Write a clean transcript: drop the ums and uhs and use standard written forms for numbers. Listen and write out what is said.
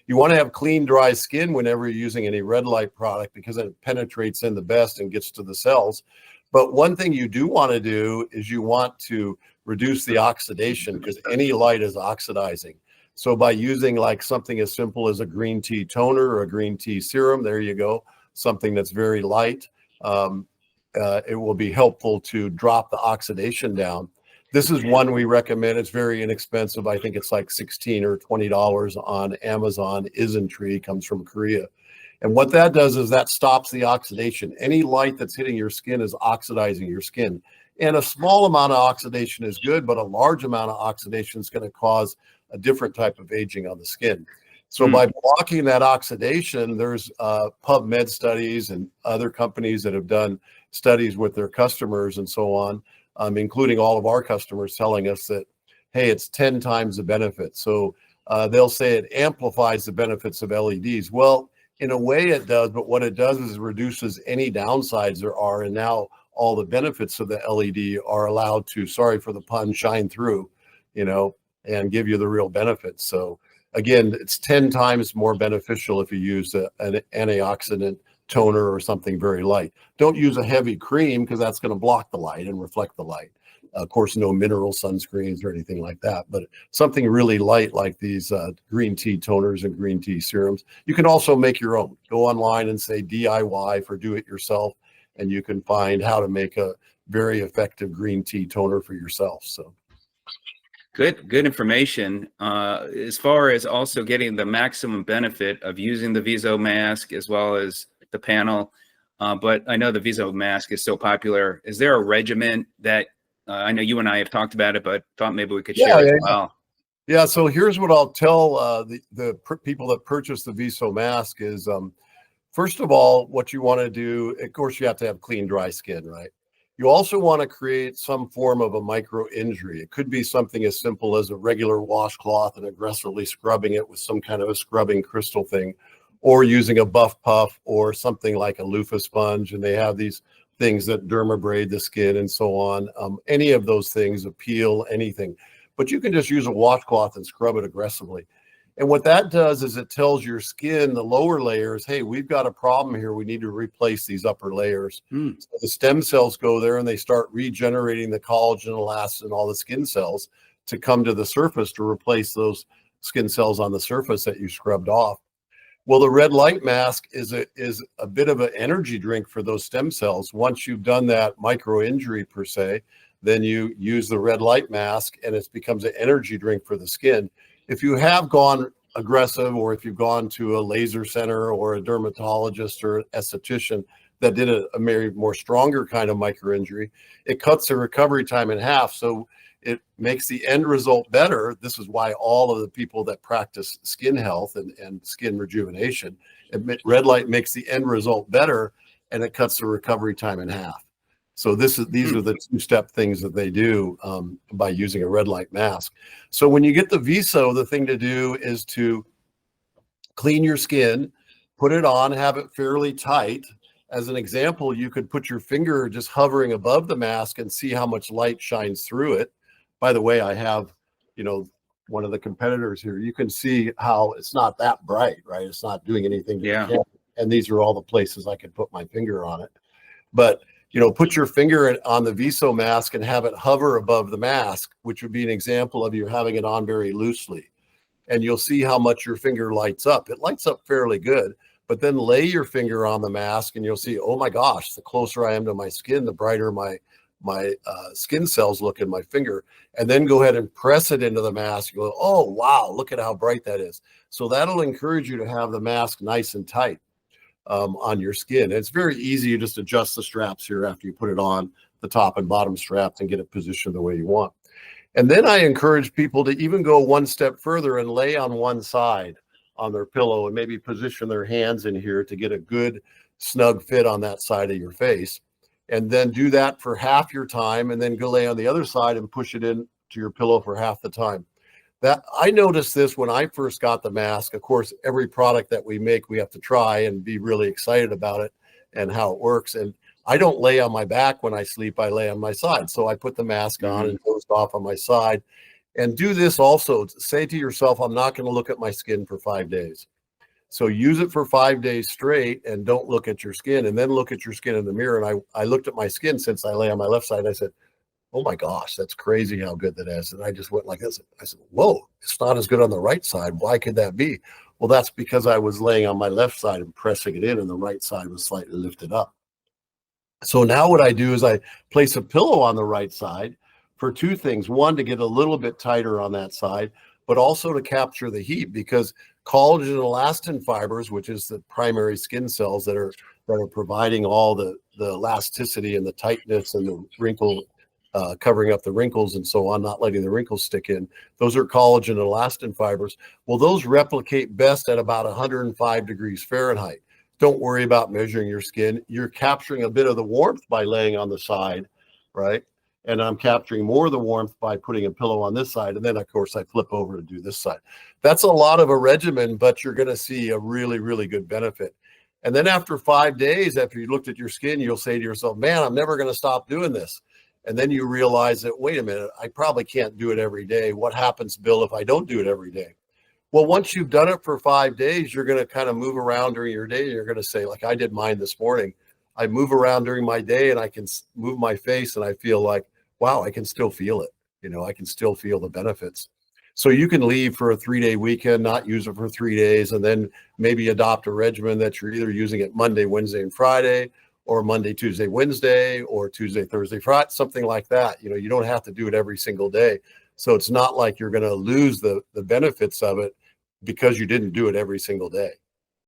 You want to have clean, dry skin whenever you're using any red light product because it penetrates in the best and gets to the cells. But one thing you do want to do is you want to reduce the oxidation because any light is oxidizing. So by using like something as simple as a green tea toner or a green tea serum, there you go, something that's very light, it will be helpful to drop the oxidation down. This is one we recommend. It's very inexpensive. I think it's like $16 or $20 on Amazon. Isntree comes from Korea. And what that does is that stops the oxidation. Any light that's hitting your skin is oxidizing your skin. And a small amount of oxidation is good, but a large amount of oxidation is going to cause a different type of aging on the skin. So by blocking that oxidation, there's PubMed studies and other companies that have done studies with their customers and so on, including all of our customers telling us that, hey, it's 10 times the benefit. So they'll say it amplifies the benefits of LEDs. Well, in a way it does, but what it does is it reduces any downsides there are. And now all the benefits of the LED are allowed to, sorry for the pun, shine through, and give you the real benefits. So again, it's 10 times more beneficial if you use an antioxidant toner or something very light. Don't use a heavy cream because that's going to block the light and reflect the light. Of course, no mineral sunscreens or anything like that, but something really light like these green tea toners and green tea serums. You can also make your own. Go online and say DIY for do it yourself, and you can find how to make a very effective green tea toner for yourself. So good information. As far as also getting the maximum benefit of using the Viso mask as well as the panel, but I know the Viso mask is so popular. Is there a regimen that I know you and I have talked about it, but thought maybe we could share as well? Yeah, so here's what I'll tell the people that purchase the Viso mask is, first of all, what you want to do, of course, you have to have clean, dry skin, right? You also want to create some form of a micro injury. It could be something as simple as a regular washcloth and aggressively scrubbing it with some kind of a scrubbing crystal thing, or using a buff puff or something like a loofah sponge. And they have these things that dermabrade the skin and so on. Any of those things, a peel, anything. But you can just use a washcloth and scrub it aggressively. And what that does is it tells your skin, the lower layers, hey, we've got a problem here. We need to replace these upper layers. So the stem cells go there and they start regenerating the collagen, elastin, and all the skin cells to come to the surface to replace those skin cells on the surface that you scrubbed off. Well, the red light mask is a bit of an energy drink for those stem cells. Once you've done that micro injury per se, then you use the red light mask and it becomes an energy drink for the skin. If you have gone aggressive, or if you've gone to a laser center or a dermatologist or esthetician that did a maybe more stronger kind of micro injury, it cuts the recovery time in half. So it makes the end result better. This is why all of the people that practice skin health and skin rejuvenation, red light makes the end result better, and it cuts the recovery time in half. So these are the two-step things that they do by using a red light mask. So when you get the Viso, the thing to do is to clean your skin, put it on, have it fairly tight. As an example, you could put your finger just hovering above the mask and see how much light shines through it. By the way, I have, one of the competitors here. You can see how it's not that bright, right? It's not doing anything to the camera. And these are all the places I could put my finger on it. But, put your finger on the Viso mask and have it hover above the mask, which would be an example of you having it on very loosely. And you'll see how much your finger lights up. It lights up fairly good. But then lay your finger on the mask and you'll see, oh my gosh, the closer I am to my skin, the brighter my skin cells look in my finger. And then go ahead and press it into the mask. You go, oh, wow, look at how bright that is. So that'll encourage you to have the mask nice and tight on your skin. It's very easy. You just adjust the straps here after you put it on, the top and bottom straps, and get it positioned the way you want. And then I encourage people to even go one step further and lay on one side on their pillow and maybe position their hands in here to get a good snug fit on that side of your face. And then do that for half your time, and then go lay on the other side and push it into your pillow for half the time. That I noticed this when I first got the mask. Of course, every product that we make, we have to try and be really excited about it and how it works. And I don't lay on my back when I sleep, I lay on my side. So I put the mask on and dozed off on my side. And do this also. Say to yourself, I'm not going to look at my skin for 5 days. So use it for 5 days straight and don't look at your skin, and then look at your skin in the mirror. And I looked at my skin since I lay on my left side. I said, oh my gosh, that's crazy how good that is. And I just went like this. I said, whoa, it's not as good on the right side. Why could that be? Well, that's because I was laying on my left side and pressing it in, and the right side was slightly lifted up. So now what I do is I place a pillow on the right side for two things. One, to get a little bit tighter on that side, but also to capture the heat, because collagen and elastin fibers, which is the primary skin cells that are providing all the elasticity and the tightness and the wrinkle, covering up the wrinkles and so on, not letting the wrinkles stick in. Those are collagen and elastin fibers. Well, those replicate best at about 105 degrees Fahrenheit. Don't worry about measuring your skin. You're capturing a bit of the warmth by laying on the side, right? And I'm capturing more of the warmth by putting a pillow on this side. And then, of course, I flip over to do this side. That's a lot of a regimen, but you're going to see a really, really good benefit. And then after 5 days, after you looked at your skin, you'll say to yourself, man, I'm never going to stop doing this. And then you realize that, wait a minute, I probably can't do it every day. What happens, Bill, if I don't do it every day? Well, once you've done it for 5 days, you're going to kind of move around during your day. You're going to say, like I did mine this morning, I move around during my day and I can move my face and I feel like, wow, I can still feel it. You know, I can still feel the benefits. So you can leave for a 3-day weekend, not use it for 3 days, and then maybe adopt a regimen that you're either using it Monday, Wednesday, and Friday, or Monday, Tuesday, Wednesday, or Tuesday, Thursday, Friday, something like that. You know, you don't have to do it every single day. So it's not like you're going to lose the benefits of it because you didn't do it every single day.